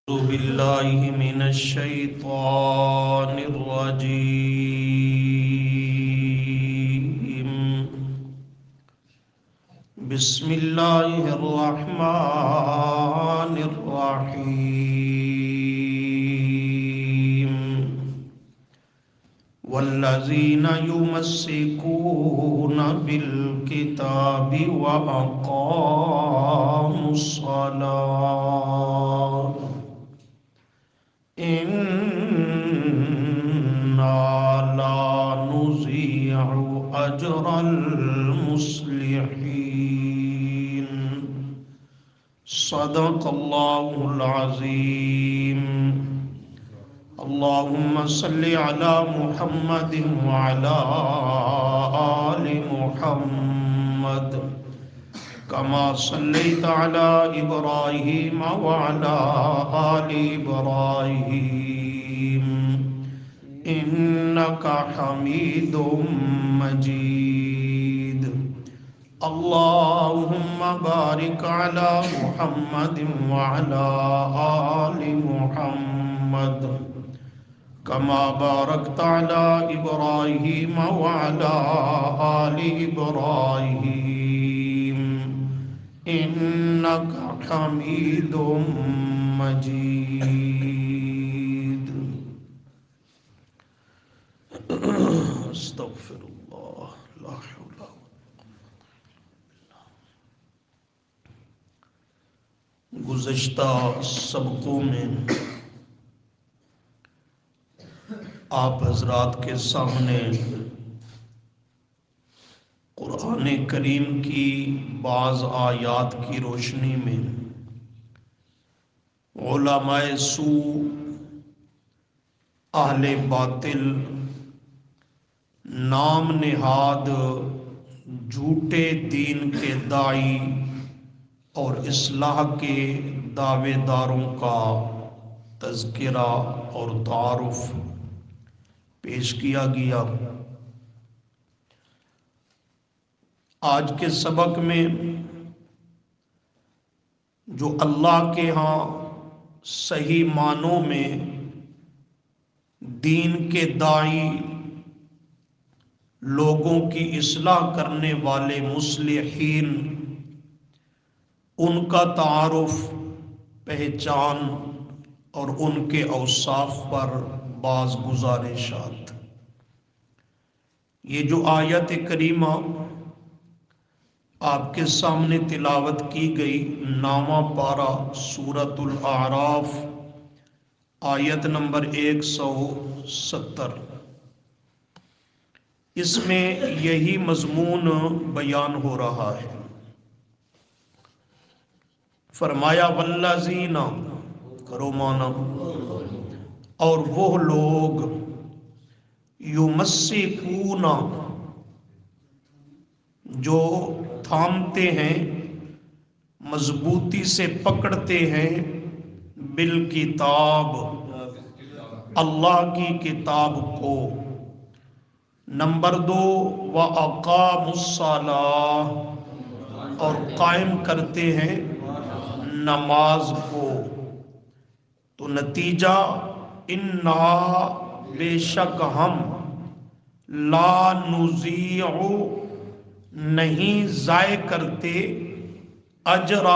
أعوذ بالله من الشيطان الرجيم. بسم الله الرحمن الرحيم. والذين يمسكون بالكتاب وأقاموا الصلاة إنا لا نضيع أجر المصلحين. صدق الله العظيم. اللهم صل على محمد وعلى آل محمد كما صليت على إبراهيم وعلى آل إبراهيم إنك حميد مجيد. اللهم بارك على محمد وعلى آل محمد كما باركت على إبراهيم وعلى آل إبراهيم إنك حميد مجيد. استغفر الله لا حول. گزشتہ سبقوں میں آپ حضرات کے سامنے قرآن کریم کی بعض آیات کی روشنی میں علماء سوء، اہل باطل، نام نہاد جھوٹے دین کے داعی اور اصلاح کے دعوے داروں کا تذکرہ اور تعارف پیش کیا گیا. آج کے سبق میں جو اللہ کے ہاں صحیح معنوں میں دین کے داعی، لوگوں کی اصلاح کرنے والے مصلحین، ان کا تعارف، پہچان اور ان کے اوصاف پر بعض گزارشات. یہ جو آیت کریمہ آپ کے سامنے تلاوت کی گئی، نامہ پارہ سورۃ الاعراف، آیت نمبر 170، اس میں یہی مضمون بیان ہو رہا ہے. فرمایا والذین، کرو مانا، اور وہ لوگ، یمسکون، جو تھامتے ہیں، مضبوطی سے پکڑتے ہیں، بالکتاب، اللہ کی کتاب کو. نمبر 2، وَأَقَامُوا الصَّلَاةَ، اور قائم کرتے ہیں نماز کو. تو نتیجہ، اِنَّا، بے شک ہم، لا نضیع، نہیں ضائع کرتے، اجر،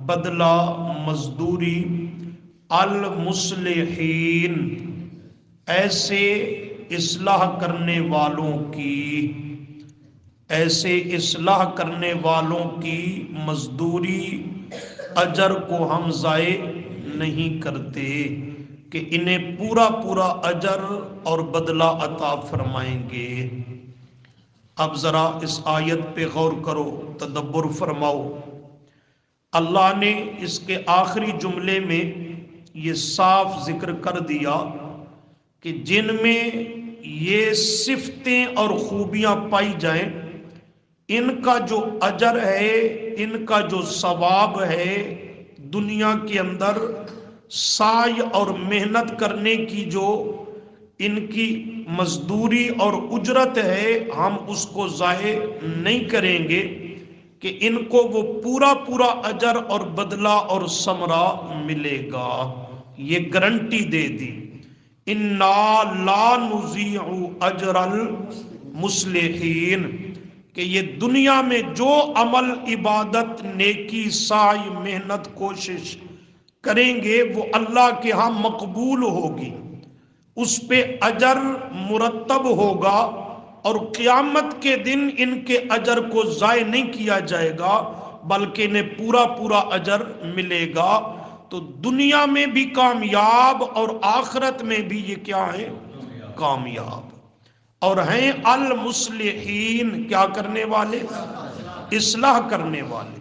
بدلہ، مزدوری، المصلحین، ایسے اصلاح کرنے والوں کی، ایسے اصلاح کرنے والوں کی مزدوری، اجر کو ہم ضائع نہیں کرتے کہ انہیں پورا پورا اجر اور بدلہ عطا فرمائیں گے. اب ذرا اس آیت پہ غور کرو، تدبر فرماؤ. اللہ نے اس کے آخری جملے میں یہ صاف ذکر کر دیا کہ جن میں یہ صفتیں اور خوبیاں پائی جائیں، ان کا جو اجر ہے، ان کا جو ثواب ہے، دنیا کے اندر سعی اور محنت کرنے کی جو ان کی مزدوری اور اجرت ہے، ہم اس کو ضائع نہیں کریں گے کہ ان کو وہ پورا پورا اجر اور بدلہ اور ثمرہ ملے گا، یہ گارنٹی دے دی۔ اِنَّا لَا نُضِيعُ اجر المصلحین، کہ یہ دنیا میں جو عمل، عبادت، نیکی، سعی، محنت، کوشش کریں گے وہ اللہ کے ہاں مقبول ہوگی، اس پہ اجر مرتب ہوگا، اور قیامت کے دن ان کے اجر کو ضائع نہیں کیا جائے گا بلکہ انہیں پورا پورا اجر ملے گا۔ تو دنیا میں بھی کامیاب اور آخرت میں بھی یہ کیا ہے؟ کامیاب۔ اور ہیں المصلحین، کیا کرنے والے؟ اصلاح کرنے والے،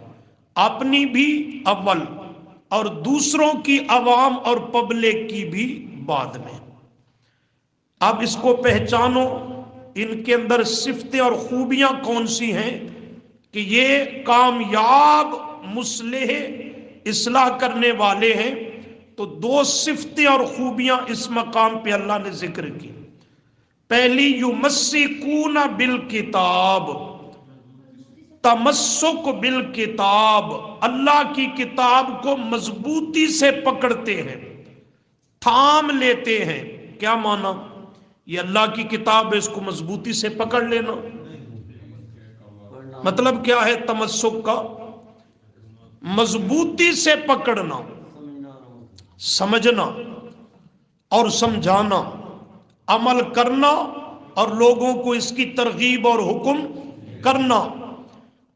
اپنی بھی اول اور دوسروں کی، عوام اور پبلک کی بھی بعد میں۔ اب اس کو پہچانو، ان کے اندر صفتیں اور خوبیاں کون سی ہیں کہ یہ کامیاب مصلح اصلاح کرنے والے ہیں۔ تو دو صفتیں اور خوبیاں اس مقام پہ اللہ نے ذکر کی۔ پہلی، یمسکون بالکتاب، تمسک بالکتاب، اللہ کی کتاب کو مضبوطی سے پکڑتے ہیں، تھام لیتے ہیں۔ کیا مانا؟ یہ اللہ کی کتاب ہے، اس کو مضبوطی سے پکڑ لینا۔ مطلب کیا ہے تمسک کا؟ مضبوطی سے پکڑنا، سمجھنا اور سمجھانا، عمل کرنا اور لوگوں کو اس کی ترغیب اور حکم کرنا۔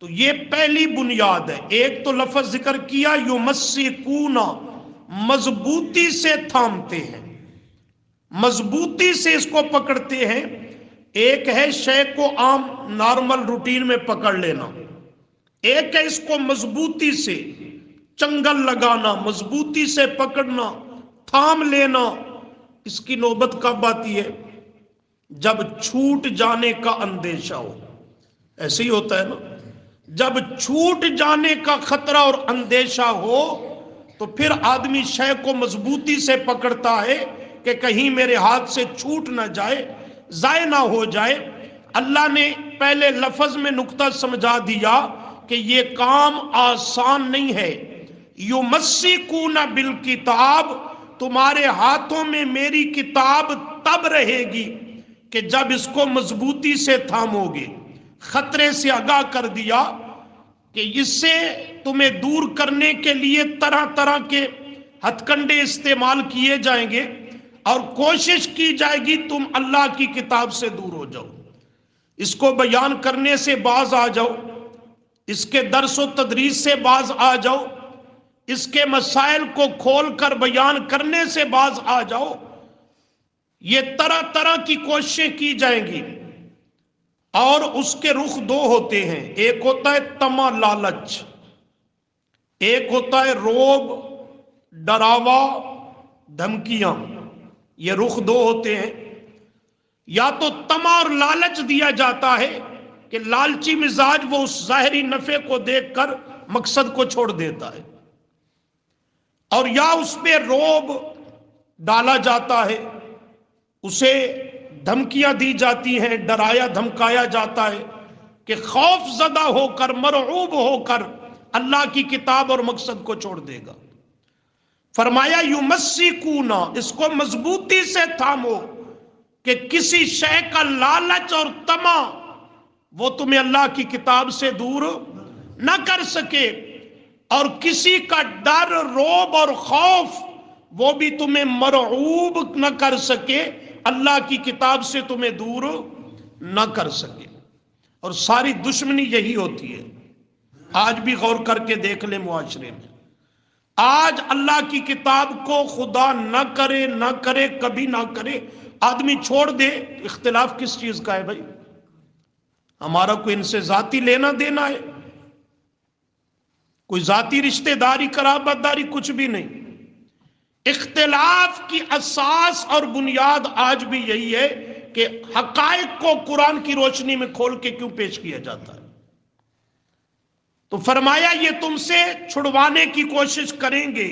تو یہ پہلی بنیاد ہے۔ ایک تو لفظ ذکر کیا یمسکون، مضبوطی سے تھامتے ہیں، مضبوطی سے اس کو پکڑتے ہیں۔ ایک ہے شے کو عام نارمل روٹین میں پکڑ لینا، ایک ہے اس کو مضبوطی سے چنگل لگانا، مضبوطی سے پکڑنا، تھام لینا۔ اس کی نوبت کب آتی ہے؟ جب چھوٹ جانے کا اندیشہ ہو۔ ایسے ہی ہوتا ہے نا، جب چھوٹ جانے کا خطرہ اور اندیشہ ہو تو پھر آدمی شے کو مضبوطی سے پکڑتا ہے کہ کہیں میرے ہاتھ سے چھوٹ نہ جائے، ضائع نہ ہو جائے۔ اللہ نے پہلے لفظ میں نقطہ سمجھا دیا کہ یہ کام آسان نہیں ہے۔ یمسکون بالکتاب، تمہارے ہاتھوں میں میری کتاب تب رہے گی کہ جب اس کو مضبوطی سے تھامو گے۔ خطرے سے آگاہ کر دیا کہ اس سے تمہیں دور کرنے کے لیے طرح طرح کے ہتھ کنڈے استعمال کیے جائیں گے، اور کوشش کی جائے گی تم اللہ کی کتاب سے دور ہو جاؤ، اس کو بیان کرنے سے باز آ جاؤ، اس کے درس و تدریس سے باز آ جاؤ، اس کے مسائل کو کھول کر بیان کرنے سے باز آ جاؤ۔ یہ طرح طرح کی کوششیں کی جائیں گی، اور اس کے رخ دو ہوتے ہیں۔ ایک ہوتا ہے طمع، لالچ، ایک ہوتا ہے روب، ڈراوا، دھمکیاں۔ یہ رخ دو ہوتے ہیں۔ یا تو طمع اور لالچ دیا جاتا ہے کہ لالچی مزاج وہ اس ظاہری نفع کو دیکھ کر مقصد کو چھوڑ دیتا ہے، اور یا اس پہ روب ڈالا جاتا ہے، اسے دھمکیاں دی جاتی ہیں، ڈرایا دھمکایا جاتا ہے کہ خوف زدہ ہو کر، مرعوب ہو کر اللہ کی کتاب اور مقصد کو چھوڑ دے گا۔ فرمایا یمسکون، اس کو مضبوطی سے تھامو کہ کسی شے کا لالچ اور طمع وہ تمہیں اللہ کی کتاب سے دور نہ کر سکے، اور کسی کا ڈر، روب اور خوف وہ بھی تمہیں مرعوب نہ کر سکے، اللہ کی کتاب سے تمہیں دور نہ کر سکے۔ اور ساری دشمنی یہی ہوتی ہے۔ آج بھی غور کر کے دیکھ لیں معاشرے میں، آج اللہ کی کتاب کو خدا نہ کرے نہ کرے، کبھی نہ کرے، آدمی چھوڑ دے، اختلاف کس چیز کا ہے بھائی؟ ہمارا کوئی ان سے ذاتی لینا دینا ہے؟ کوئی ذاتی رشتہ داری، قرابت داری، کچھ بھی نہیں۔ اختلاف کی اساس اور بنیاد آج بھی یہی ہے کہ حقائق کو قرآن کی روشنی میں کھول کے کیوں پیش کیا جاتا ہے۔ تو فرمایا یہ تم سے چھڑوانے کی کوشش کریں گے،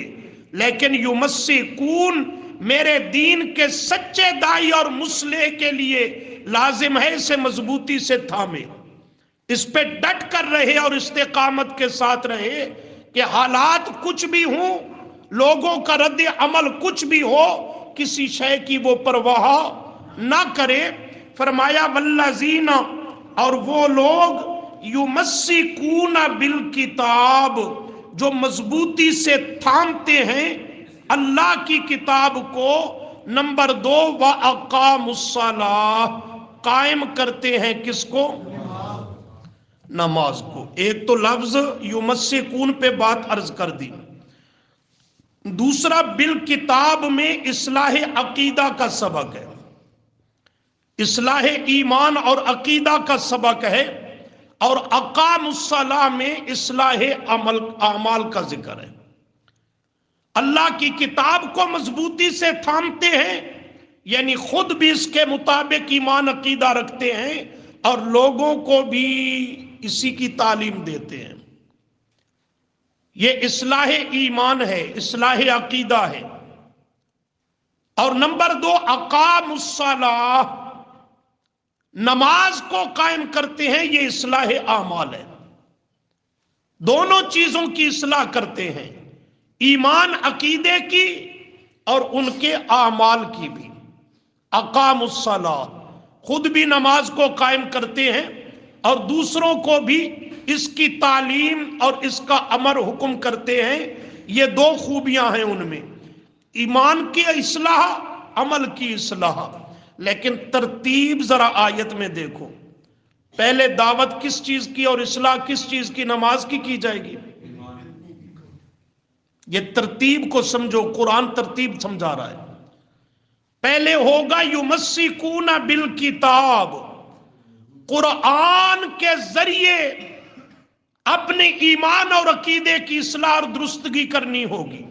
لیکن یمسکون، میرے دین کے سچے دائی اور مصلح کے لیے لازم ہے اسے مضبوطی سے تھامے، اس پہ ڈٹ کر رہے اور استقامت کے ساتھ رہے کہ حالات کچھ بھی ہوں، لوگوں کا رد عمل کچھ بھی ہو، کسی شے کی وہ پرواہ نہ کرے۔ فرمایا والذین، اور وہ لوگ یمسکون بالکتاب، جو مضبوطی سے تھامتے ہیں اللہ کی کتاب کو۔ نمبر 2 وَأَقَامُوا الصَّلَاةَ، قائم کرتے ہیں کس کو؟ نماز کو۔ ایک تو لفظ یمسکون پہ بات عرض کر دی، دوسرا بالکتاب میں اصلاح عقیدہ کا سبق ہے، اصلاح ایمان اور عقیدہ کا سبق ہے، اور اقام الصلاۃ میں اصلاح اعمال کا ذکر ہے۔ اللہ کی کتاب کو مضبوطی سے تھامتے ہیں، یعنی خود بھی اس کے مطابق ایمان عقیدہ رکھتے ہیں اور لوگوں کو بھی اسی کی تعلیم دیتے ہیں۔ یہ اصلاح ایمان ہے، اصلاح عقیدہ ہے۔ اور نمبر 2 اقام الصلاۃ، نماز کو قائم کرتے ہیں، یہ اصلاح اعمال ہے۔ دونوں چیزوں کی اصلاح کرتے ہیں، ایمان عقیدے کی اور ان کے اعمال کی بھی۔ اقام الصلاۃ، خود بھی نماز کو قائم کرتے ہیں اور دوسروں کو بھی اس کی تعلیم اور اس کا امر حکم کرتے ہیں۔ یہ 2 خوبیاں ہیں ان میں، ایمان کی اصلاح، عمل کی اصلاح۔ لیکن ترتیب ذرا آیت میں دیکھو، پہلے دعوت کس چیز کی اور اصلاح کس چیز کی؟ نماز کی جائے گی۔ یہ ترتیب کو سمجھو، قرآن ترتیب سمجھا رہا ہے۔ پہلے ہوگا یمسکون بالکتاب، قرآن کے ذریعے اپنے ایمان اور عقیدے کی اصلاح اور درستگی کرنی ہوگی۔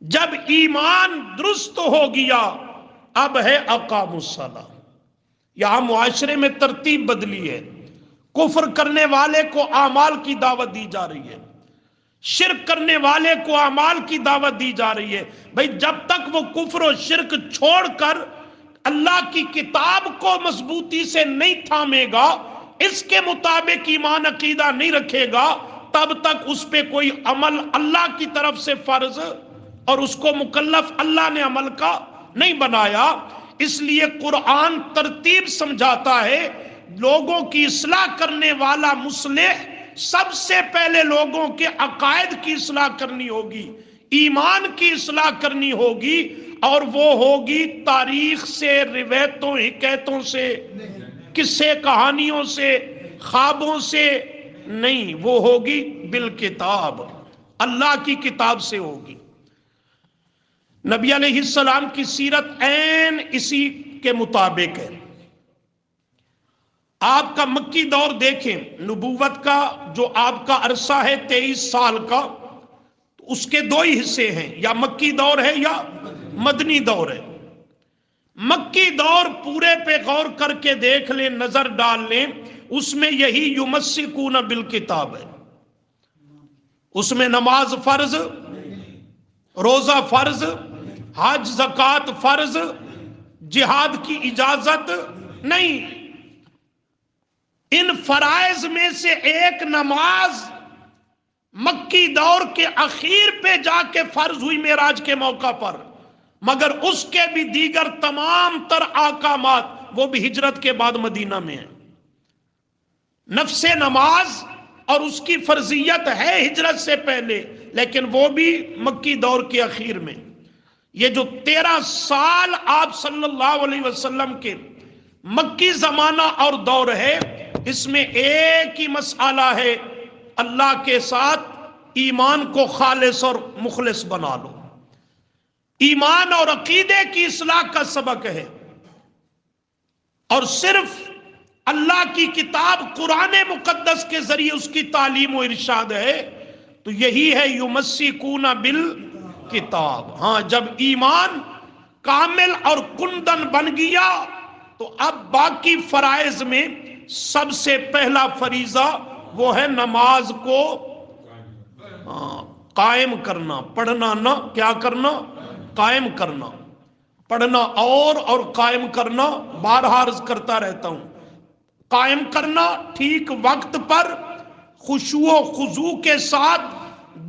جب ایمان درست ہو گیا اب ہے اقام الصلاۃ۔ یہاں معاشرے میں ترتیب بدلی ہے، کفر کرنے والے کو اعمال کی دعوت دی جا رہی ہے، شرک کرنے والے کو اعمال کی دعوت دی جا رہی ہے۔ بھئی جب تک وہ کفر و شرک چھوڑ کر اللہ کی کتاب کو مضبوطی سے نہیں تھامے گا، اس کے مطابق ایمان عقیدہ نہیں رکھے گا، تب تک اس پہ کوئی عمل اللہ کی طرف سے فرض اور اس کو مکلف اللہ نے عمل کا نہیں بنایا۔ اس لیے قرآن ترتیب سمجھاتا ہے، لوگوں کی اصلاح کرنے والا مصلح سب سے پہلے لوگوں کے عقائد کی اصلاح کرنی ہوگی، ایمان کی اصلاح کرنی ہوگی، اور وہ ہوگی تاریخ سے، روایتوں حکایتوں سے، قصے کہانیوں سے، خوابوں سے نہیں، وہ ہوگی بالکتاب، اللہ کی کتاب سے ہوگی۔ نبی علیہ السلام کی سیرت عین اسی کے مطابق ہے۔ آپ کا مکی دور دیکھیں، نبوت کا جو آپ کا عرصہ ہے 23 سال کا، اس کے 2 ہی حصے ہیں، یا مکی دور ہے یا مدنی دور ہے۔ مکی دور پورے پہ غور کر کے دیکھ لیں، نظر ڈال لیں، اس میں یہی یمسکون بالکتاب ہے۔ اس میں نماز فرض، روزہ فرض، حج زکوٰۃ فرض، جہاد کی اجازت نہیں۔ ان فرائض میں سے ایک نماز مکی دور کے اخیر پہ جا کے فرض ہوئی معراج کے موقع پر، مگر اس کے بھی دیگر تمام تر احکامات وہ بھی ہجرت کے بعد مدینہ میں ہیں۔ نفس نماز اور اس کی فرضیت ہے ہجرت سے پہلے، لیکن وہ بھی مکی دور کے اخیر میں۔ یہ جو 13 سال آپ صلی اللہ علیہ وسلم کے مکی زمانہ اور دور ہے، اس میں ایک ہی مسئلہ ہے، اللہ کے ساتھ ایمان کو خالص اور مخلص بنا لو۔ ایمان اور عقیدے کی اصلاح کا سبق ہے، اور صرف اللہ کی کتاب قرآن مقدس کے ذریعے اس کی تعلیم و ارشاد ہے، تو یہی ہے یمسکون بالکتاب۔ ہاں، جب ایمان کامل اور کندن بن گیا تو اب باقی فرائض میں سب سے پہلا فریضہ وہ ہے نماز کو قائم کرنا، پڑھنا نہ، کیا کرنا؟ قائم کرنا۔ پڑھنا اور قائم کرنا، بارہا عرض کرتا رہتا ہوں، قائم کرنا ٹھیک وقت پر خشوع و خضوع کے ساتھ،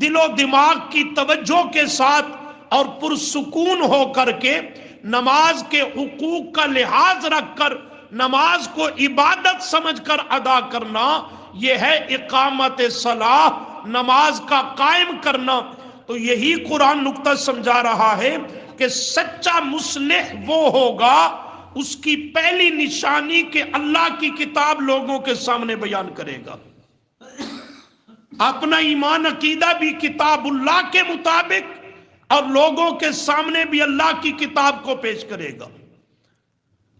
دل و دماغ کی توجہ کے ساتھ اور پرسکون ہو کر کے نماز کے حقوق کا لحاظ رکھ کر نماز کو عبادت سمجھ کر ادا کرنا، یہ ہے اقامت صلاح، نماز کا قائم کرنا۔ تو یہی قرآن نقطہ سمجھا رہا ہے کہ سچا مصلح وہ ہوگا، اس کی پہلی نشانی کہ اللہ کی کتاب لوگوں کے سامنے بیان کرے گا، اپنا ایمان عقیدہ بھی کتاب اللہ کے مطابق اور لوگوں کے سامنے بھی اللہ کی کتاب کو پیش کرے گا۔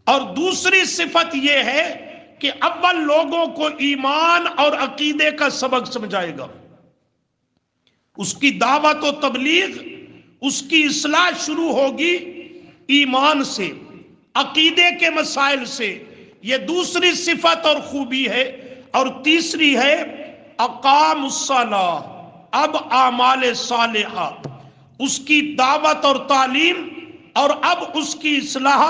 اور دوسری صفت یہ ہے کہ اول لوگوں کو ایمان اور عقیدے کا سبق سمجھائے گا، اس کی دعوت و تبلیغ، اس کی اصلاح شروع ہوگی ایمان سے، عقیدے کے مسائل سے، یہ دوسری صفت اور خوبی ہے۔ اور تیسری ہے اقام الصلاۃ، اب اعمال صالحہ، اس کی دعوت اور تعلیم، اور اب اس کی اصلاح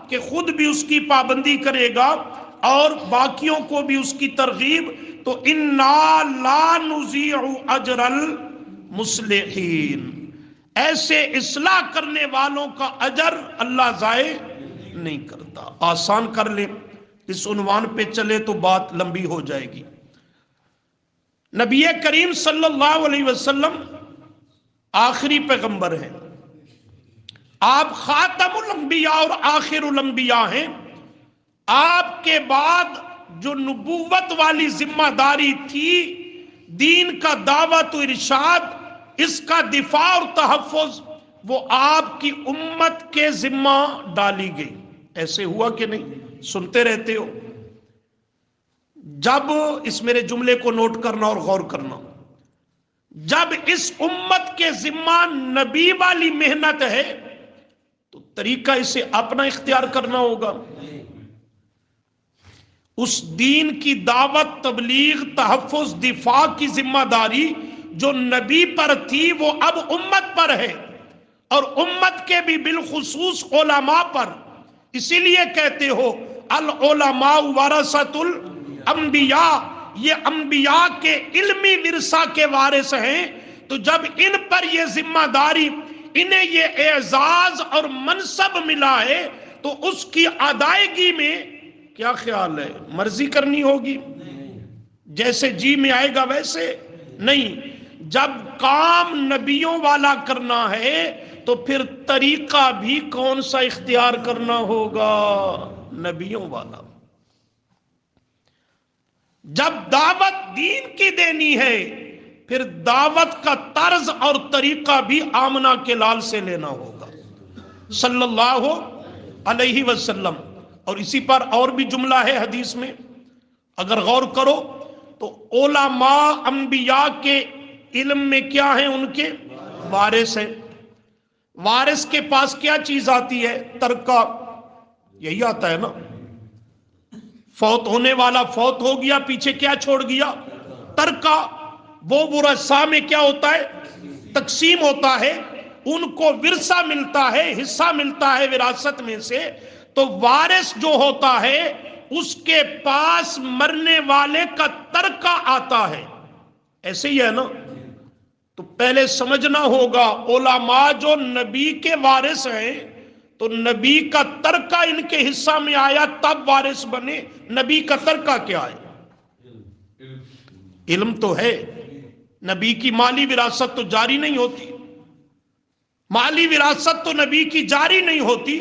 کہ خود بھی اس کی پابندی کرے گا اور باقیوں کو بھی اس کی ترغیب۔ تو انا لا نضیع اجر المصلحین، ایسے اصلاح کرنے والوں کا اجر اللہ ضائع نہیں کرتا۔ آسان کر لیں، اس عنوان پہ چلے تو بات لمبی ہو جائے گی۔ نبی کریم صلی اللہ علیہ وسلم آخری پیغمبر ہیں، آپ خاتم الانبیاء اور آخر الانبیاء ہیں۔ آپ کے بعد جو نبوت والی ذمہ داری تھی، دین کا دعوت و ارشاد، اس کا دفاع اور تحفظ، وہ آپ کی امت کے ذمہ ڈالی گئی۔ ایسے ہوا کہ نہیں؟ سنتے رہتے ہو۔ جب اس میرے جملے کو نوٹ کرنا اور غور کرنا، جب اس امت کے ذمہ نبی والی محنت ہے تو طریقہ اسے اپنا اختیار کرنا ہوگا۔ اس دین کی دعوت، تبلیغ، تحفظ، دفاع کی ذمہ داری جو نبی پر تھی وہ اب امت پر ہے، اور امت کے بھی بالخصوص علماء پر۔ اسی لیے کہتے ہو العلماء ورثۃ الانبیاء، یہ انبیاء کے علمی ورثہ کے وارث ہیں۔ تو جب ان پر یہ ذمہ داری، انہیں یہ اعزاز اور منصب ملا ہے، تو اس کی ادائیگی میں کیا خیال ہے؟ مرضی کرنی ہوگی، جیسے جی میں آئے گا ویسے نہیں۔ جب کام نبیوں والا کرنا ہے تو پھر طریقہ بھی کون سا اختیار کرنا ہوگا؟ نبیوں والا۔ جب دعوت دین کی دینی ہے پھر دعوت کا طرز اور طریقہ بھی آمنہ کے لال سے لینا ہوگا صلی اللہ علیہ وسلم۔ اور اسی پر اور بھی جملہ ہے حدیث میں، اگر غور کرو تو علماء انبیاء کے علم میں کیا ہیں؟ ان کے وارث ہیں۔ وارث کے پاس کیا چیز آتی ہے؟ ترکہ، یہی آتا ہے نا۔ فوت ہونے والا فوت ہو گیا، پیچھے کیا چھوڑ گیا؟ ترکہ۔ وہ ورثاء میں کیا ہوتا ہے؟ تقسیم ہوتا ہے، ان کو ورثہ ملتا ہے، حصہ ملتا ہے وراثت میں سے۔ تو وارث جو ہوتا ہے اس کے پاس مرنے والے کا ترکہ آتا ہے، ایسے ہی ہے نا۔ تو پہلے سمجھنا ہوگا علماء جو نبی کے وارث ہیں تو نبی کا ترکہ ان کے حصہ میں آیا تب وارث بنے۔ نبی کا ترکہ کیا ہے؟ علم تو ہے۔ نبی کی مالی وراثت تو جاری نہیں ہوتی، مالی وراثت تو نبی کی جاری نہیں ہوتی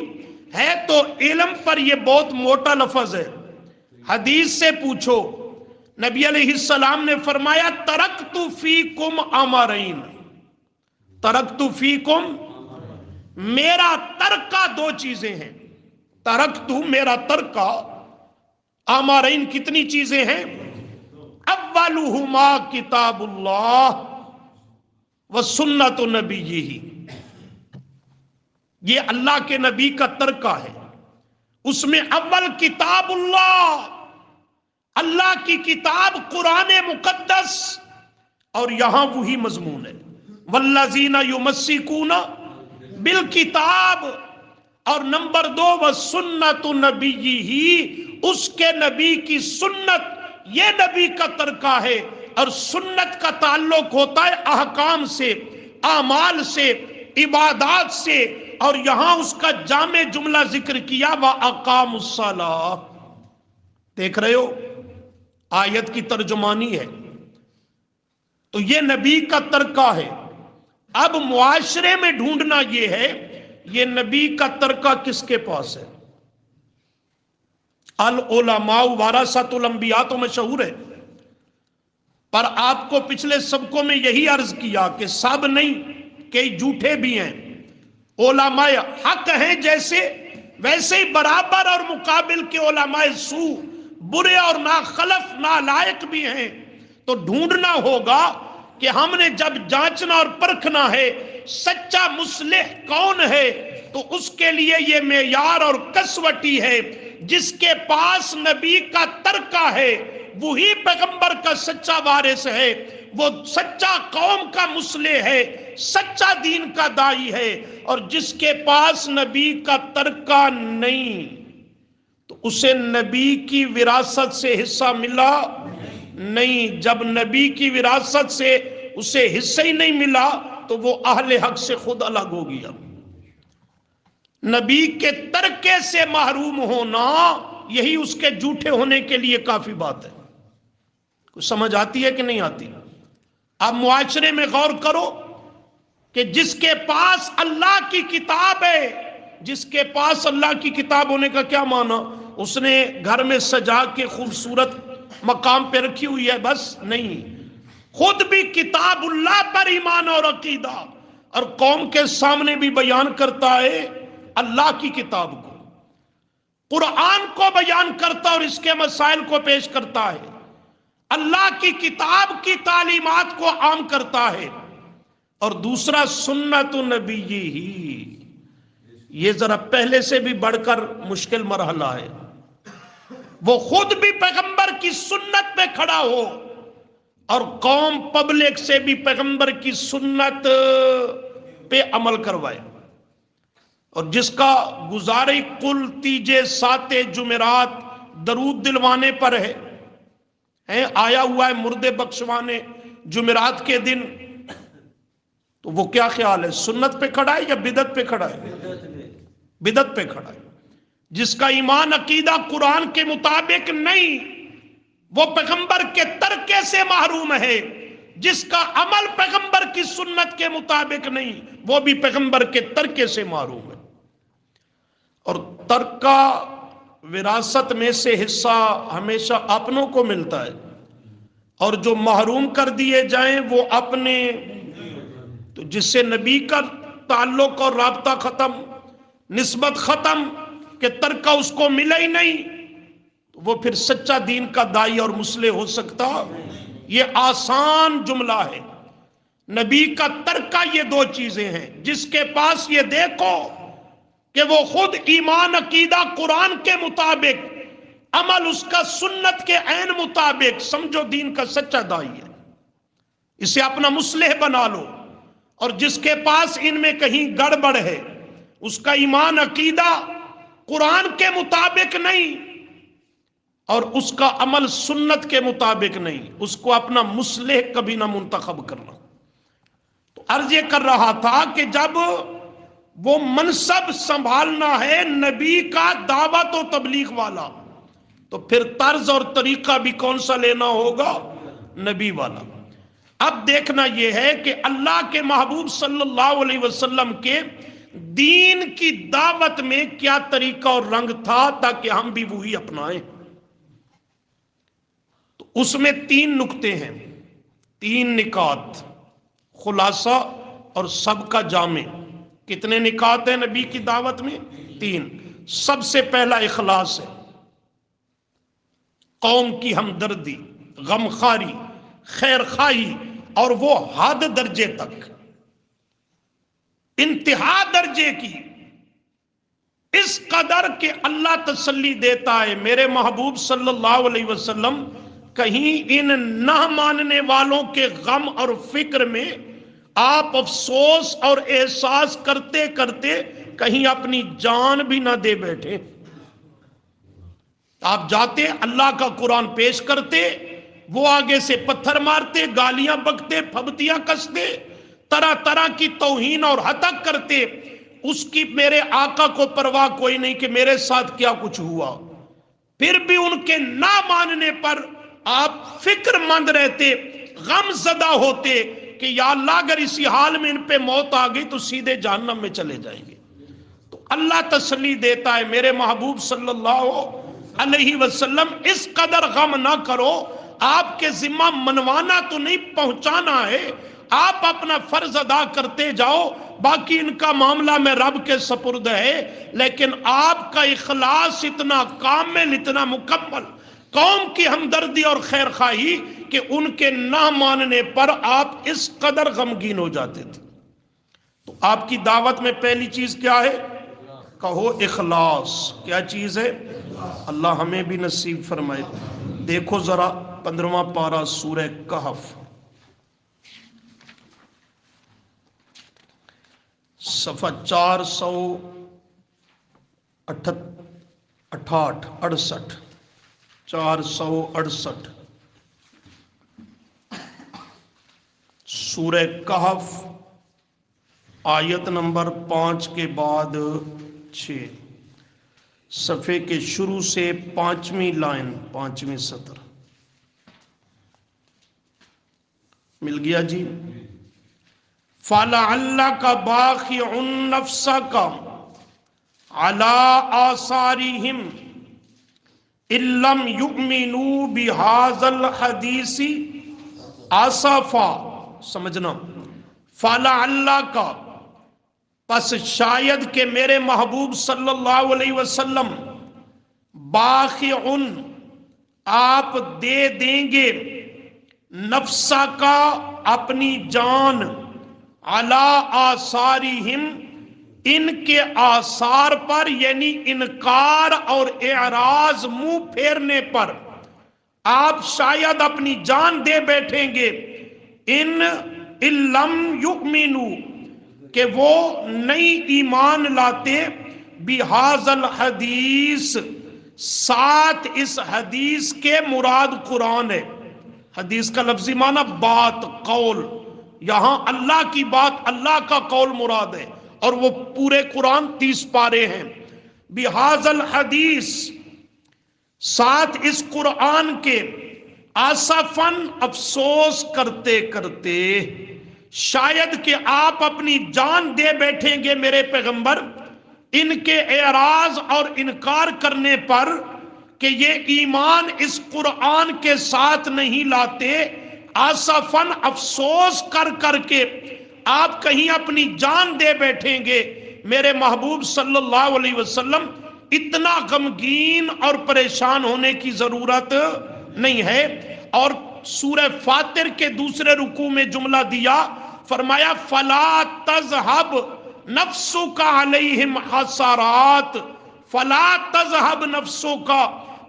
ہے۔ تو علم پر یہ بہت موٹا لفظ ہے۔ حدیث سے پوچھو، نبی علیہ السلام نے فرمایا ترکت فیکم امرین، ترکت فیکم، میرا ترکہ دو چیزیں ہیں۔ ترکت، میرا ترکہ، امرین، کتنی چیزیں ہیں؟ اولہما کتاب اللہ و سنت نبیہ، یہ اللہ کے نبی کا ترکہ ہے۔ اس میں اول کتاب اللہ، اللہ کی کتاب قرآن مقدس، اور یہاں وہی مضمون ہے والذین یمسکون بالکتاب، اور نمبر 2 وہ سنت نبی ہی، اس کے نبی کی سنت، یہ نبی کا طریقہ ہے۔ اور سنت کا تعلق ہوتا ہے احکام سے، اعمال سے، عبادات سے، اور یہاں اس کا جامع جملہ ذکر کیا وَأَقَامُوا الصَّلَاةَ۔ دیکھ رہے ہو آیت کی ترجمانی ہے، تو یہ نبی کا طریقہ ہے۔ اب معاشرے میں ڈھونڈنا یہ ہے، یہ نبی کا طریقہ کس کے پاس ہے؟ العلماء ورثۃ الانبیاء تو مشہور ہے، پر آپ کو پچھلے سبقوں میں یہی عرض کیا کہ سب نہیں، کئی جھوٹے بھی ہیں۔ علماء حق ہیں جیسے، ویسے ہی برابر اور مقابل کے علماء سو، برے اور ناخلف نالائق بھی ہیں۔ تو ڈھونڈنا ہوگا کہ ہم نے جب جانچنا اور پرکھنا ہے سچا مصلح کون ہے، تو اس کے لیے یہ معیار اور کسوٹی ہے، جس کے پاس نبی کا طریقہ ہے وہی پیغمبر کا سچا وارث ہے، وہ سچا قوم کا مصلح ہے، سچا دین کا دائی ہے۔ اور جس کے پاس نبی کا طریقہ نہیں، تو اسے نبی کی وراثت سے حصہ ملا نہیں۔ جب نبی کی وراثت سے اسے حصہ ہی نہیں ملا تو وہ اہل حق سے خود الگ ہو گیا۔ نبی کے طریقے سے محروم ہونا، یہی اس کے جھوٹے ہونے کے لیے کافی بات ہے۔ کچھ سمجھ آتی ہے کہ نہیں آتی؟ اب معاشرے میں غور کرو کہ جس کے پاس اللہ کی کتاب ہے، جس کے پاس اللہ کی کتاب ہونے کا کیا معنی؟ اس نے گھر میں سجا کے خوبصورت مقام پہ رکھی ہوئی ہے بس نہیں، خود بھی کتاب اللہ پر ایمان اور عقیدہ، اور قوم کے سامنے بھی بیان کرتا ہے اللہ کی کتاب کو، قرآن کو بیان کرتا اور اس کے مسائل کو پیش کرتا ہے، اللہ کی کتاب کی تعلیمات کو عام کرتا ہے۔ اور دوسرا سنت نبی ہی، یہ ذرا پہلے سے بھی بڑھ کر مشکل مرحلہ ہے۔ وہ خود بھی پیغمبر کی سنت پہ کھڑا ہو اور قوم پبلک سے بھی پیغمبر کی سنت پہ عمل کروائے، اور جس کا گزارے کل تیجے ساتے جمعرات درود دلوانے پر ہے، آیا ہوا ہے مردے بخشوانے جمعرات کے دن، تو وہ کیا خیال ہے، سنت پہ کھڑا ہے یا بدعت پہ کھڑا ہے؟ بدعت پہ کھڑا ہے۔ جس کا ایمان عقیدہ قرآن کے مطابق نہیں، وہ پیغمبر کے طریقے سے محروم ہے۔ جس کا عمل پیغمبر کی سنت کے مطابق نہیں، وہ بھی پیغمبر کے طریقے سے محروم ہے۔ اور ترکہ وراثت میں سے حصہ ہمیشہ اپنوں کو ملتا ہے، اور جو محروم کر دیے جائیں وہ اپنے، تو جس سے نبی کا تعلق اور رابطہ ختم، نسبت ختم، کہ ترکہ اس کو ملا ہی نہیں، تو وہ پھر سچا دین کا دائی اور مصلح ہو سکتا؟ یہ آسان جملہ ہے۔ نبی کا ترکہ یہ دو چیزیں ہیں، جس کے پاس یہ دیکھو کہ وہ خود ایمان عقیدہ قرآن کے مطابق، عمل اس کا سنت کے عین مطابق، سمجھو دین کا سچا دائی ہے، اسے اپنا مصلح بنا لو۔ اور جس کے پاس ان میں کہیں گڑبڑ ہے، اس کا ایمان عقیدہ قرآن کے مطابق نہیں اور اس کا عمل سنت کے مطابق نہیں، اس کو اپنا مصلح کبھی نہ منتخب کرنا۔ تو عرض یہ کر رہا تھا کہ جب وہ منصب سنبھالنا ہے نبی کا دعوت و تبلیغ والا، تو پھر طرز اور طریقہ بھی کون سا لینا ہوگا؟ نبی والا۔ اب دیکھنا یہ ہے کہ اللہ کے محبوب صلی اللہ علیہ وسلم کے دین کی دعوت میں کیا طریقہ اور رنگ تھا تاکہ ہم بھی وہی اپنائیں۔ تو اس میں 3 نکتے ہیں، 3 نکات، خلاصہ اور سب کا جامع۔ کتنے نکات ہیں نبی کی دعوت میں؟ 3۔ سب سے پہلا اخلاص ہے، قوم کی ہمدردی، غمخواری، خیر خواہی، اور وہ حد درجے تک، انتہا درجے کی، اس قدر کہ اللہ تسلی دیتا ہے میرے محبوب صلی اللہ علیہ وسلم کہیں ان نہ ماننے والوں کے غم اور فکر میں آپ افسوس اور احساس کرتے کرتے کہیں اپنی جان بھی نہ دے بیٹھے. آپ جاتے اللہ کا قرآن پیش کرتے، وہ آگے سے پتھر مارتے، گالیاں بکتے، پھبتیاں کستے، طرح طرح کی توہین اور ہتک کرتے. اس کی میرے آقا کو پرواہ کوئی نہیں کہ میرے ساتھ کیا کچھ ہوا. پھر بھی ان کے نہ ماننے پر آپ فکر مند رہتے، غم زدہ ہوتے کہ یا اللہ اگر اسی حال میں ان پہ موت آ گئی تو سیدھے جہنم میں چلے جائیں گے. تو اللہ تسلی دیتا ہے، میرے محبوب صلی اللہ علیہ وسلم اس قدر غم نہ کرو. آپ کے ذمہ منوانا تو نہیں، پہنچانا ہے. آپ اپنا فرض ادا کرتے جاؤ، باقی ان کا معاملہ میں رب کے سپرد ہے. لیکن آپ کا اخلاص اتنا کامل، اتنا مکمل، قوم کی ہمدردی اور خیر خواہی کہ ان کے نہ ماننے پر آپ اس قدر غمگین ہو جاتے تھے. تو آپ کی دعوت میں پہلی چیز کیا ہے؟ کہو اخلاص. کیا چیز ہے؟ اللہ ہمیں بھی نصیب فرمائے. دیکھو ذرا 15واں پارہ سورہ کہف، صفحہ 468 468. سورہ کہف آیت نمبر 5 کے بعد 6، صفحے کے شروع سے 5ویں لائن، 5ویں سطر. مل گیا جی؟ فَلَعَلَّكَ بَاخِعٌ نَفْسَكَ عَلَىٰ آثَارِهِمْ إِن لَّمْ يُؤْمِنُوا بِهَٰذَا الْحَدِيثِ آسفا. سمجھنا، فَلَعَلَّكَ پس شاید کہ میرے محبوب صلی اللہ علیہ وسلم، باخعن آپ دے دیں گے، نفسا کا اپنی جان، علی آثارہم ان کے آثار پر، یعنی انکار اور اعراض، منہ پھیرنے پر آپ شاید اپنی جان دے بیٹھیں گے. ان لم یؤمنو کہ وہ نہیں ایمان لاتے، بہذا الحدیث ساتھ اس حدیث کے، مراد قرآن ہے. حدیث کا لفظی معنی بات، قول. یہاں اللہ کی بات، اللہ کا قول مراد ہے، اور وہ پورے قرآن 30 پارے ہیں. بہذا الحدیث ساتھ اس قرآن کے، آسفن افسوس کرتے کرتے، شاید کہ آپ اپنی جان دے بیٹھیں گے میرے پیغمبر ان کے اعراض اور انکار کرنے پر کہ یہ ایمان اس قرآن کے ساتھ نہیں لاتے. آسفن افسوس کر کر کے آپ کہیں اپنی جان دے بیٹھیں گے. میرے محبوب صلی اللہ علیہ وسلم اتنا غمگین اور پریشان ہونے کی ضرورت نہیں ہے. اور سورہ فاتر کے دوسرے رکوع میں جملہ دیا، فرمایا فلا تذهب نفسک علیہم حسرات. فلا تذهب نفسک،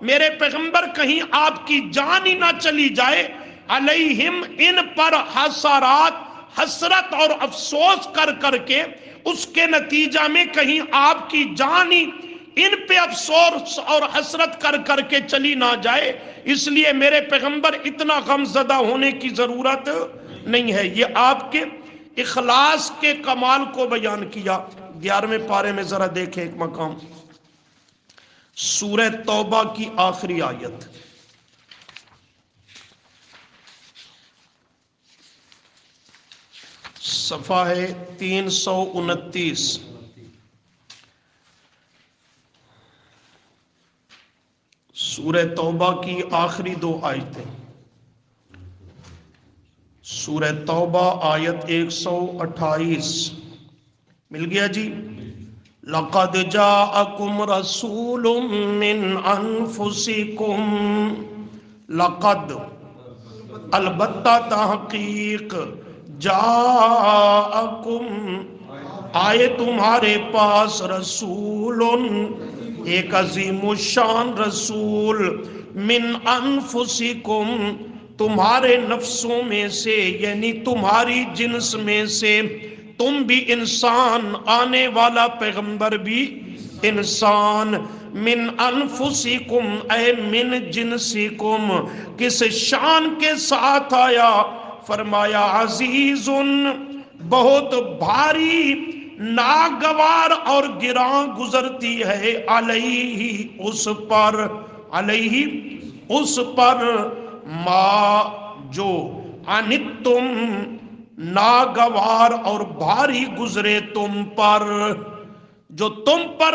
میرے پیغمبر کہیں آپ کی جان ہی نہ چلی جائے، علیہم ان پر، حسرات حسرت اور افسوس کر کر کے، اس کے نتیجہ میں کہیں آپ کی جان ہی ان پہ افسوس اور حسرت کر کر کے چلی نہ جائے. اس لیے میرے پیغمبر اتنا غم زدہ ہونے کی ضرورت نہیں ہے. یہ آپ کے اخلاص کے کمال کو بیان کیا. 11ویں پارے میں ذرا دیکھیں ایک مقام، سورہ توبہ کی آخری آیت، صفحہ ہے 329. سورہ توبہ کی آخری 2 آیتیں، سورہ توبہ آیت 128. مل گیا جی؟ لَقَدْ جَاءَكُمْ رَسُولٌ مِّنْ أَنفُسِكُمْ. لَقَدْ البتہ تحقیق، جَاءَكُمْ آئے تمہارے پاس، رسول ایک عظیم الشان رسول، من انفسکم تمہارے نفسوں میں سے، یعنی تمہاری جنس میں سے، تم بھی انسان، آنے والا پیغمبر بھی انسان، من انفسکم اے من جنسکم، کس شان کے ساتھ آیا؟ فرمایا عزیز، بہت بھاری، ناگوار اور گراں گزرتی ہے، علیہ اس پر، علیہ اس پر، ما جو، انتم ناگوار اور بھاری گزرے تم پر، جو تم پر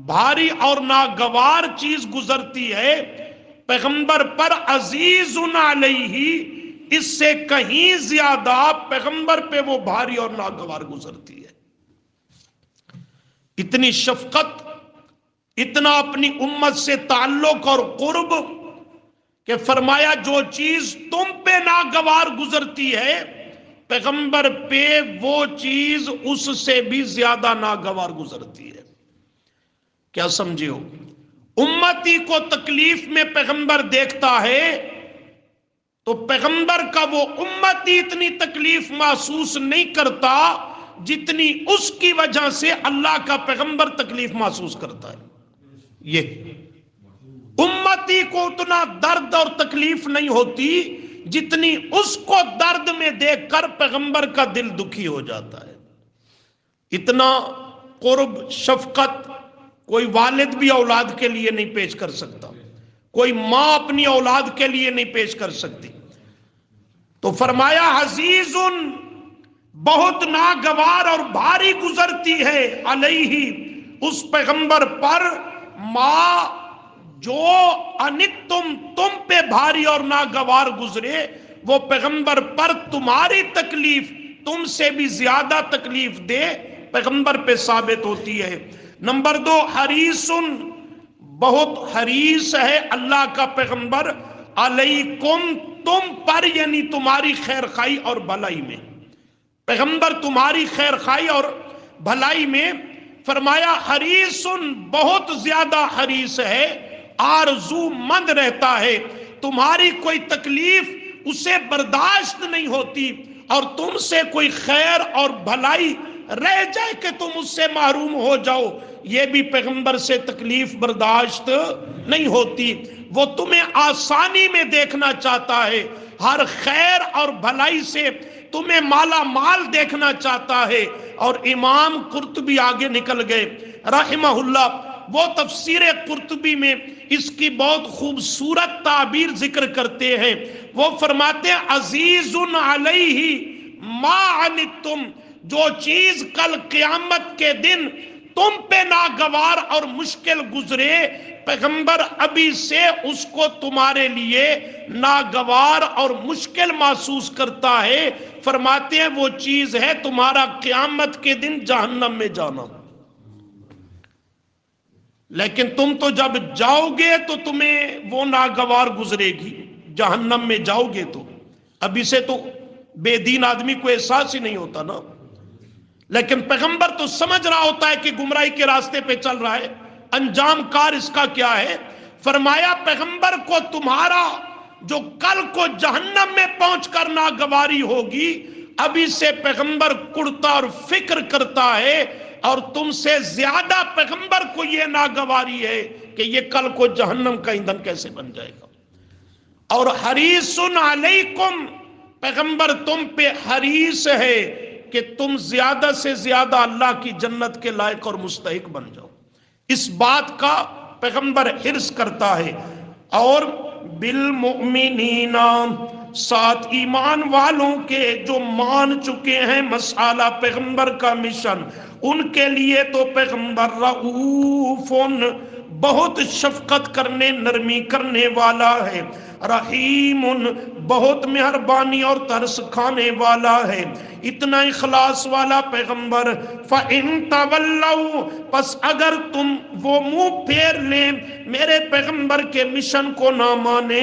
بھاری اور ناگوار چیز گزرتی ہے پیغمبر پر، عزیز علیہ، اس سے کہیں زیادہ پیغمبر پہ وہ بھاری اور ناگوار گزرتی ہے۔ اتنی شفقت، اتنا اپنی امت سے تعلق اور قرب کہ فرمایا جو چیز تم پہ ناگوار گزرتی ہے پیغمبر پہ وہ چیز اس سے بھی زیادہ ناگوار گزرتی ہے۔ کیا سمجھے ہو؟ امتی کو تکلیف میں پیغمبر دیکھتا ہے تو پیغمبر کا وہ امتی اتنی تکلیف محسوس نہیں کرتا جتنی اس کی وجہ سے اللہ کا پیغمبر تکلیف محسوس کرتا ہے۔ یہ امتی کو اتنا درد اور تکلیف نہیں ہوتی جتنی اس کو درد میں دیکھ کر پیغمبر کا دل دکھی ہو جاتا ہے۔ اتنا قرب، شفقت کوئی والد بھی اولاد کے لیے نہیں پیش کر سکتا، کوئی ماں اپنی اولاد کے لیے نہیں پیش کر سکتی۔ تو فرمایا عزیز، بہت ناگوار اور بھاری گزرتی ہے، علیہ اس پیغمبر پر، ما جو، انتم تم پہ بھاری اور ناگوار گزرے وہ پیغمبر پر تمہاری تکلیف تم سے بھی زیادہ تکلیف دے پیغمبر پہ ثابت ہوتی ہے۔ نمبر 2، حریص، بہت حریص ہے اللہ کا پیغمبر، علیکم تم پر، یعنی تمہاری خیر خواہی اور بھلائی میں، پیغمبر تمہاری خیر خواہی اور بھلائی میں۔ فرمایا حریص، بہت زیادہ حریص ہے، آرزو مند رہتا ہے، تمہاری کوئی تکلیف اسے برداشت نہیں ہوتی، اور تم سے کوئی خیر اور بھلائی رہ جائے کہ تم اس سے محروم ہو جاؤ، یہ بھی پیغمبر سے تکلیف برداشت نہیں ہوتی۔ وہ تمہیں آسانی میں دیکھنا چاہتا ہے، ہر خیر اور بھلائی سے تمہیں مالا مال دیکھنا چاہتا ہے۔ اور امام قرطبی آگے نکل گئے رحمہ اللہ، وہ تفسیر قرطبی میں اس کی بہت خوبصورت تعبیر ذکر کرتے ہیں۔ وہ فرماتے ہیں عزیز علیہ ما عنتم، جو چیز کل قیامت کے دن تم پہ ناگوار اور مشکل گزرے پیغمبر ابھی سے اس کو تمہارے لیے ناگوار اور مشکل محسوس کرتا ہے۔ فرماتے ہیں وہ چیز ہے تمہارا قیامت کے دن جہنم میں جانا، لیکن تم تو جب جاؤ گے تو تمہیں وہ ناگوار گزرے گی، جہنم میں جاؤ گے تو ابھی سے تو بے دین آدمی کو احساس ہی نہیں ہوتا نا، لیکن پیغمبر تو سمجھ رہا ہوتا ہے کہ گمراہی کے راستے پہ چل رہا ہے، انجام کار اس کا کیا ہے۔ فرمایا پیغمبر کو تمہارا جو کل کو جہنم میں پہنچ کر ناگواری ہوگی ابھی سے پیغمبر کڑتا اور فکر کرتا ہے، اور تم سے زیادہ پیغمبر کو یہ ناگواری ہے کہ یہ کل کو جہنم کا ایندھن کیسے بن جائے گا۔ اور حریص علیکم، پیغمبر تم پہ حریص ہے کہ تم زیادہ سے زیادہ اللہ کی جنت کے لائق اور مستحق بن جاؤ، اس بات کا پیغمبر حرص کرتا ہے۔ اور بالمؤمنین، ساتھ ایمان والوں کے جو مان چکے ہیں مسئلہ پیغمبر کا مشن، ان کے لیے تو پیغمبر رؤوف، بہت شفقت کرنے نرمی کرنے والا ہے، رحیم، بہت مہربانی اور ترس کھانے والا ہے، اتنا اخلاص والا پیغمبر۔ فَإِن تَوَلَّوْا، پس اگر تم وہ منہ پھیر لیں میرے پیغمبر کے مشن کو نہ مانے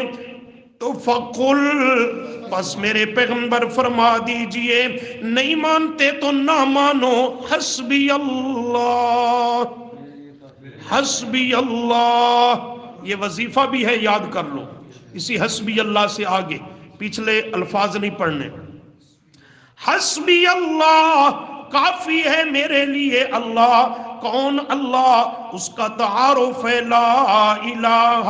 تو فَقُلْ، بس میرے پیغمبر فرما دیجئے نہیں مانتے تو نہ مانو، حسبی اللہ، حسبی اللہ، یہ وظیفہ بھی ہے، یاد کر لو، اسی حسبی اللہ سے آگے، پچھلے الفاظ نہیں پڑھنے۔ حسبی اللہ، کافی ہے میرے لیے اللہ. کون اللہ؟ اس کا تعارف ہے لا الہ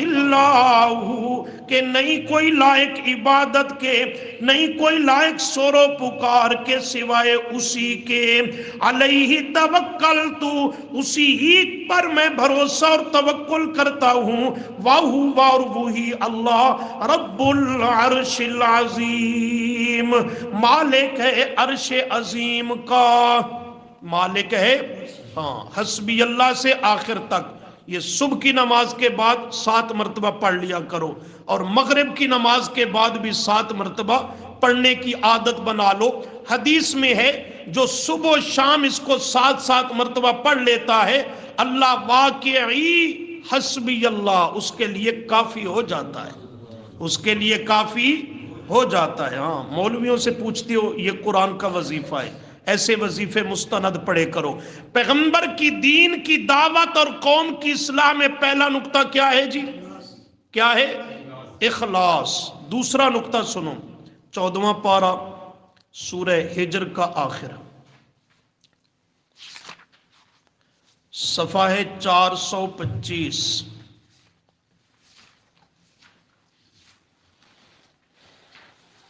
الا ہو، کہ نہیں کوئی لائق عبادت کے، نہیں کوئی لائق سور و پکار کے سوائے اسی کے. علیہ توکلت، اسی ہی پر میں بھروسہ اور توکل کرتا ہوں. وہو اور وہی اللہ رب العرش العظیم، مالک ہے عرش عظیم کا. مالک ہے، ہاں. حسبی اللہ سے آخر تک یہ صبح کی نماز کے بعد 7 مرتبہ پڑھ لیا کرو، اور مغرب کی نماز کے بعد بھی 7 مرتبہ پڑھنے کی عادت بنا لو. حدیث میں ہے جو صبح و شام اس کو 7 مرتبہ پڑھ لیتا ہے، اللہ واقعی حسبی اللہ اس کے لیے کافی ہو جاتا ہے، اس کے لیے کافی ہو جاتا ہے. ہاں مولویوں سے پوچھتے ہو، یہ قرآن کا وظیفہ ہے، ایسے وظیفے مستند پڑھے کرو. پیغمبر کی دین کی دعوت اور قوم کی اصلاح میں پہلا نقطہ کیا ہے جی؟ کیا ہے؟ اخلاص. دوسرا نقطہ سنو، 14واں پارہ سورہ ہجر کا آخر، صفحہ ہے 425.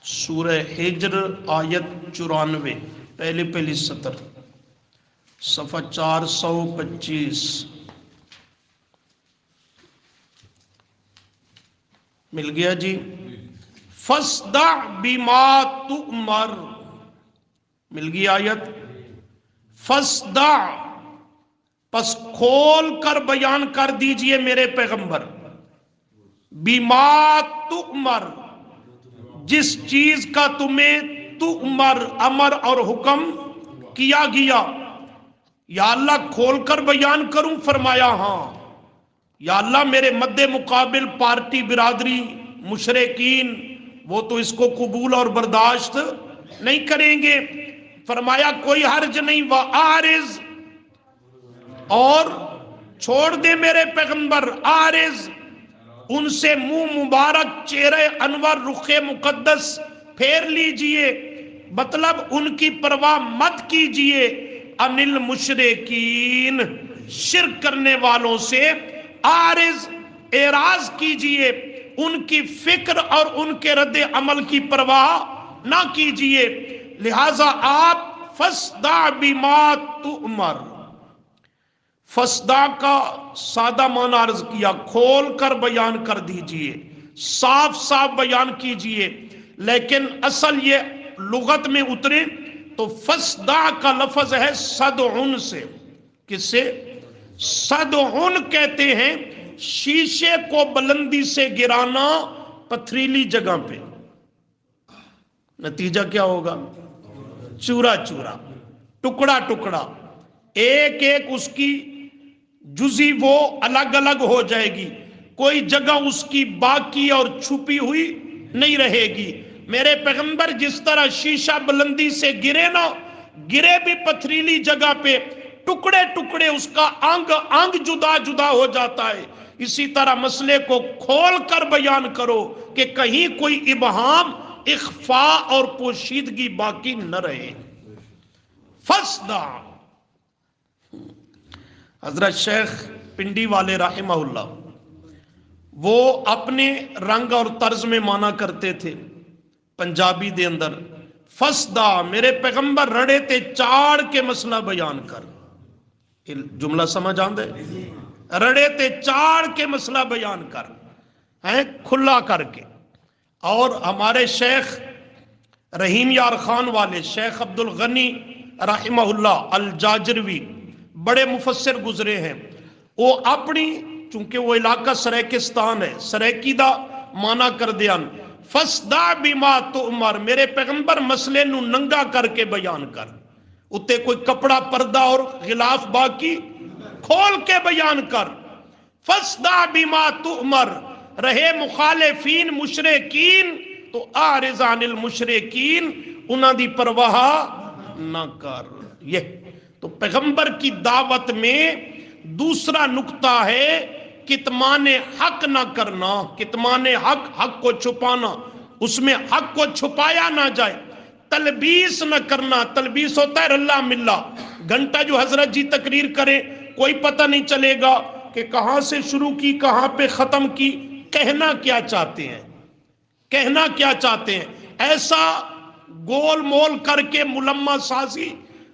سورہ ہجر آیت 94، پہلی سطر، صفحہ 425. مل گیا جی؟ فاصدع بما تؤمر، مل گئی آیت. فاصدع، پس کھول کر بیان کر دیجئے میرے پیغمبر، بما تؤمر، جس چیز کا تمہیں تؤمر، امر اور حکم کیا گیا. یا اللہ کھول کر بیان کروں؟ فرمایا ہاں. یا اللہ میرے مد مقابل پارٹی، برادری، مشرکین وہ تو اس کو قبول اور برداشت نہیں کریں گے. فرمایا کوئی حرج نہیں. وَآرِز، اور چھوڑ دے میرے پیغمبر، آرز، ان سے منہ مبارک، چہرے انور، رخ مقدس پھیر لیجئے، مطلب ان کی پرواہ مت کیجئے. ان المشرکین، شرک کرنے والوں سے آرز، اعراض کیجئے، ان کی فکر اور ان کے رد عمل کی پرواہ نہ کیجئے. لہذا آپ فاصدع بما تؤمر، فاصدع کا سادہ معنی عرض کیا، کھول کر بیان کر دیجئے، صاف صاف بیان کیجئے. لیکن اصل یہ لغت میں اترے تو فاصدع کا لفظ ہے صدعن سے. کس سے؟ صدعن کہتے ہیں شیشے کو بلندی سے گرانا پتھریلی جگہ پہ. نتیجہ کیا ہوگا؟ چورا چورا، ٹکڑا ٹکڑا، ایک ایک اس کی جزی وہ الگ الگ ہو جائے گی، کوئی جگہ اس کی باقی اور چھپی ہوئی نہیں رہے گی. میرے پیغمبر جس طرح شیشہ بلندی سے گرے نا، گرے بھی پتھریلی جگہ پہ، ٹکڑے ٹکڑے اس کا انگ انگ جدا جدا ہو جاتا ہے. اسی طرح مسئلے کو کھول کر بیان کرو کہ کہیں کوئی ابہام، اخفاء اور پوشیدگی باقی نہ رہے. فاصدع. حضرت شیخ پنڈی والے رحمہ اللہ وہ اپنے رنگ اور طرز میں مانا کرتے تھے پنجابی دے اندر. فاصدع، میرے پیغمبر رڑے تے چاڑ کے مسئلہ بیان کر. جملہ سمجھ آندے؟ رڑے تے چاڑ کے مسئلہ بیان کر، ہیں کھلا کر کے. اور ہمارے شیخ رحیم یار خان والے شیخ عبد الغنی رحمہ اللہ الجاجروی بڑے مفسر گزرے ہیں. وہ اپنی، چونکہ وہ علاقہ سریکستان ہے، سریکی دا مانا کر دیان. فاصدع بما تؤمر، میرے پیغمبر مسئلے نو ننگا کر کے بیان کر، اتے کوئی کپڑا پردہ اور غلاف باقی کھول کے بیان کر. فاصدع بما تؤمر، رہے مخالفین مشرکین تو اعرض عن المشرکین، انہاں دی پرواہ نہ کر. یہ تو پیغمبر کی دعوت میں دوسرا نقطہ ہے کتمان حق نہ کرنا. کتمان حق، حق کو چھپانا، اس میں حق کو چھپایا نہ جائے. تلبیس نہ کرنا. تلبیس ہوتا ہے رلا ملا. گھنٹہ جو حضرت جی تقریر کریں کوئی پتہ نہیں چلے گا کہ کہاں سے شروع کی کہاں پہ ختم کی. کہنا کیا چاہتے ہیں, کہنا کیا چاہتے ہیں. ایسا گول مول کر کے ملمہ سازی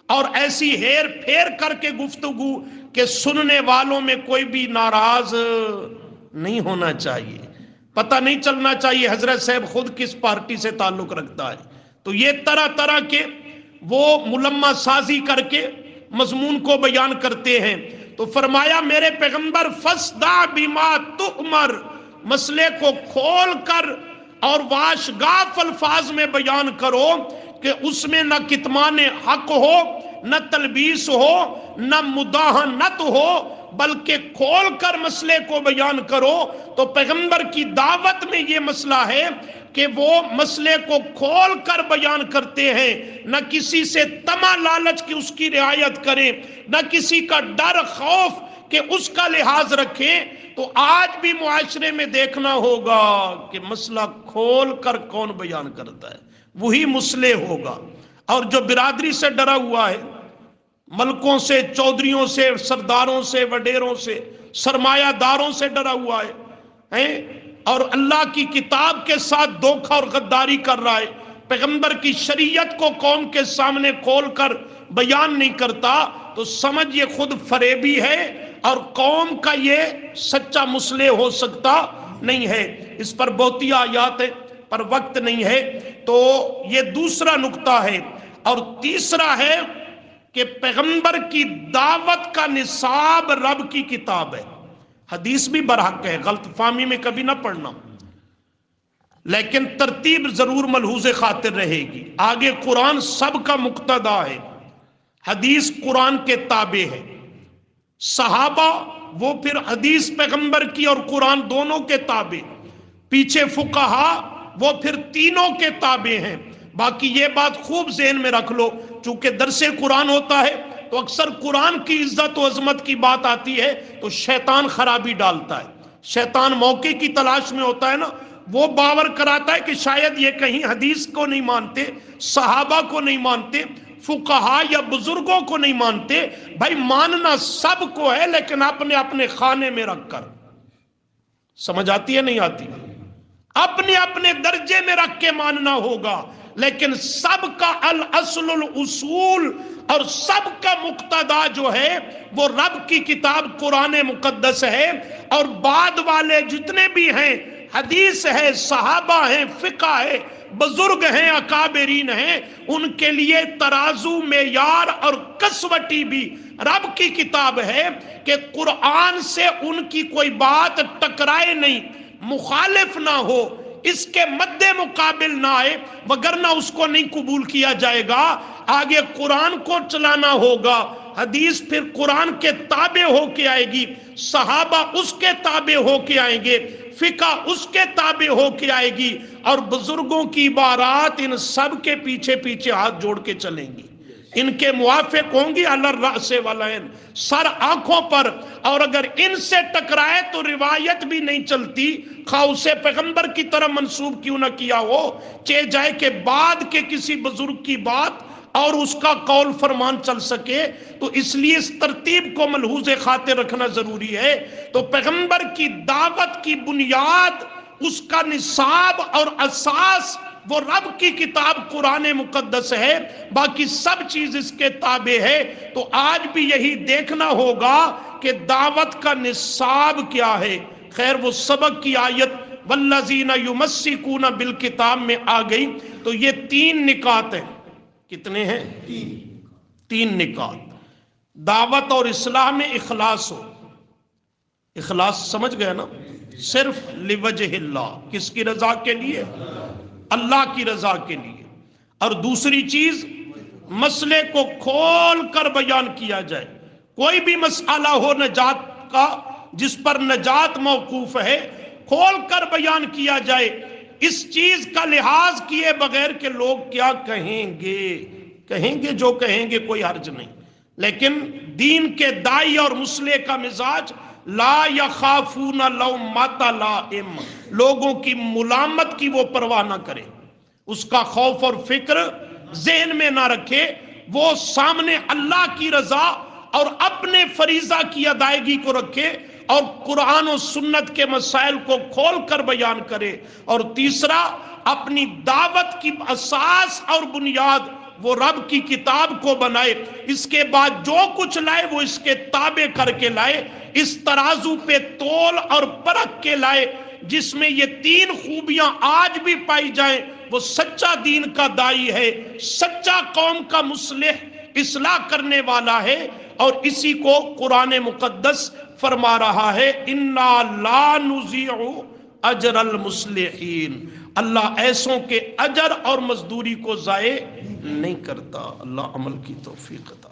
اور ایسی ہیر پھیر کر کے گفتگو کہ سننے والوں میں کوئی بھی ناراض نہیں ہونا چاہیے. پتہ نہیں چلنا چاہیے حضرت صاحب خود کس پارٹی سے تعلق رکھتا ہے. تو یہ طرح طرح کے وہ ملمہ سازی کر کے مضمون کو بیان کرتے ہیں. تو فرمایا میرے پیغمبر فَاسْدَعْ بِمَا تُؤْمَرْ, مسئلے کو کھول کر اور واشگاف الفاظ میں بیان کرو کہ اس میں نہ کتمان حق ہو, نہ تلبیس ہو, نہ مداہنت ہو, بلکہ کھول کر مسئلے کو بیان کرو. تو پیغمبر کی دعوت میں یہ مسئلہ ہے کہ وہ مسئلے کو کھول کر بیان کرتے ہیں, نہ کسی سے طمع لالچ کی اس کی رعایت کریں, نہ کسی کا ڈر خوف کہ اس کا لحاظ رکھیں. تو آج بھی معاشرے میں دیکھنا ہوگا کہ مسئلہ کھول کر کون بیان کرتا ہے, وہی مصلح ہوگا. اور جو برادری سے ڈرا ہوا ہے, ملکوں سے, چودھریوں سے, سرداروں سے, وڈیروں سے, سرمایہ داروں سے ڈرا ہوا ہے اور اللہ کی کتاب کے ساتھ دھوکہ اور غداری کر رہا ہے, پیغمبر کی شریعت کو قوم کے سامنے کھول کر بیان نہیں کرتا, تو سمجھ یہ خود فریبی ہے اور قوم کا یہ سچا مصلح ہو سکتا نہیں ہے. اس پر بہتی آیات ہے پر وقت نہیں ہے. تو یہ دوسرا نقطہ ہے. اور تیسرا ہے کہ پیغمبر کی دعوت کا نصاب رب کی کتاب ہے. حدیث بھی برحق ہے, غلط فہمی میں کبھی نہ پڑھنا, لیکن ترتیب ضرور ملحوظ خاطر رہے گی. آگے قرآن سب کا مقتدا ہے, حدیث قرآن کے تابع ہے, صحابہ وہ پھر حدیث پیغمبر کی اور قرآن دونوں کے تابع, پیچھے فقہا وہ پھر تینوں کے تابع ہیں. باقی یہ بات خوب ذہن میں رکھ لو, چونکہ درس قرآن ہوتا ہے تو اکثر قرآن کی عزت و عظمت کی بات آتی ہے تو شیطان خرابی ڈالتا ہے. شیطان موقع کی تلاش میں ہوتا ہے نا, وہ باور کراتا ہے کہ شاید یہ کہیں حدیث کو نہیں مانتے, صحابہ کو نہیں مانتے, فقہا یا بزرگوں کو نہیں مانتے. بھائی ماننا سب کو ہے لیکن اپنے اپنے خانے میں رکھ کر. سمجھ آتی ہے نہیں آتی؟ اپنے اپنے درجے میں رکھ کے ماننا ہوگا, لیکن سب کا الاصل الاصول اور سب کا مقتدا جو ہے وہ رب کی کتاب قرآن مقدس ہے. اور بعد والے جتنے بھی ہیں, حدیث ہے, صحابہ ہیں, فقہ ہے, بزرگ ہیں, اکابرین ہیں, ان کے لیے ترازو معیار اور کسوٹی بھی رب کی کتاب ہے کہ قرآن سے ان کی کوئی بات ٹکرائے نہیں, مخالف نہ ہو, اس کے مد مقابل نہ آئے, وگرنہ اس کو نہیں قبول کیا جائے گا. آگے قرآن کو چلانا ہوگا, حدیث پھر قرآن کے تابع ہو کے آئے گی, صحابہ اس کے تابع ہو کے آئیں گے, فقہ اس کے تابع ہو کے آئے گی, اور بزرگوں کی عبارات ان سب کے پیچھے پیچھے ہاتھ جوڑ کے چلیں گی. ان کے موافق ہوں گی علی الرأس والعین, سر آنکھوں پر. اور اگر ان سے ٹکرائے تو روایت بھی نہیں چلتی, خواہ اسے پیغمبر کی طرح منسوب کیوں نہ کیا ہو, چاہے جائے کہ بعد کے کسی بزرگ کی بات اور اس کا قول فرمان چل سکے. تو اس لیے اس ترتیب کو ملحوظ خاطر رکھنا ضروری ہے. تو پیغمبر کی دعوت کی بنیاد, اس کا نصاب اور اساس وہ رب کی کتاب قرآن مقدس ہے, باقی سب چیز اس کے تابع ہے. تو آج بھی یہی دیکھنا ہوگا کہ دعوت کا نصاب کیا ہے. خیر وہ سبق کی آیت والذین یمسکون بالکتاب میں آ گئی. تو یہ 3 نکات ہیں. کتنے ہیں؟ 3 نکات. دعوت اور اصلاح میں اخلاص ہو. اخلاص سمجھ گئے نا, صرف لوجہ اللہ, کس کی رضا کے لیے؟ اللہ کی رضا کے لیے. اور دوسری چیز مسئلے کو کھول کر بیان کیا جائے. کوئی بھی مسئلہ ہو نجات کا جس پر نجات موقوف ہے, کھول کر بیان کیا جائے, اس چیز کا لحاظ کیے بغیر کہ لوگ کیا کہیں گے. کہیں گے جو کہیں گے, کوئی حرج نہیں. لیکن دین کے دائی اور مصلح کا مزاج لا یخافون لومۃ لائم, لوگوں کی ملامت کی وہ پرواہ نہ کرے, اس کا خوف اور فکر ذہن میں نہ رکھے، وہ سامنے اللہ کی رضا اور اپنے فریضہ کی ادائیگی کو رکھے اور قرآن و سنت کے مسائل کو کھول کر بیان کرے۔ اور تیسرا، اپنی دعوت کی اساس اور بنیاد وہ رب کی کتاب کو بنائے، اس کے بعد جو کچھ لائے وہ اس کے تابع کر کے لائے، اس ترازو پہ تول اور پرکھ کے لائے جس میں یہ تین خوبیاں آج بھی پائی جائیں، وہ سچا دین کا دائی ہے، سچا قوم کا مصلح، اصلاح کرنے والا ہے۔ اور اسی کو قرآن مقدس فرما رہا ہے، اِنَّا لَا نُضِيعُ اجر المصلحین، اللہ ایسوں کے اجر اور مزدوری کو ضائع نہیں کرتا۔ اللہ عمل کی توفیق عطا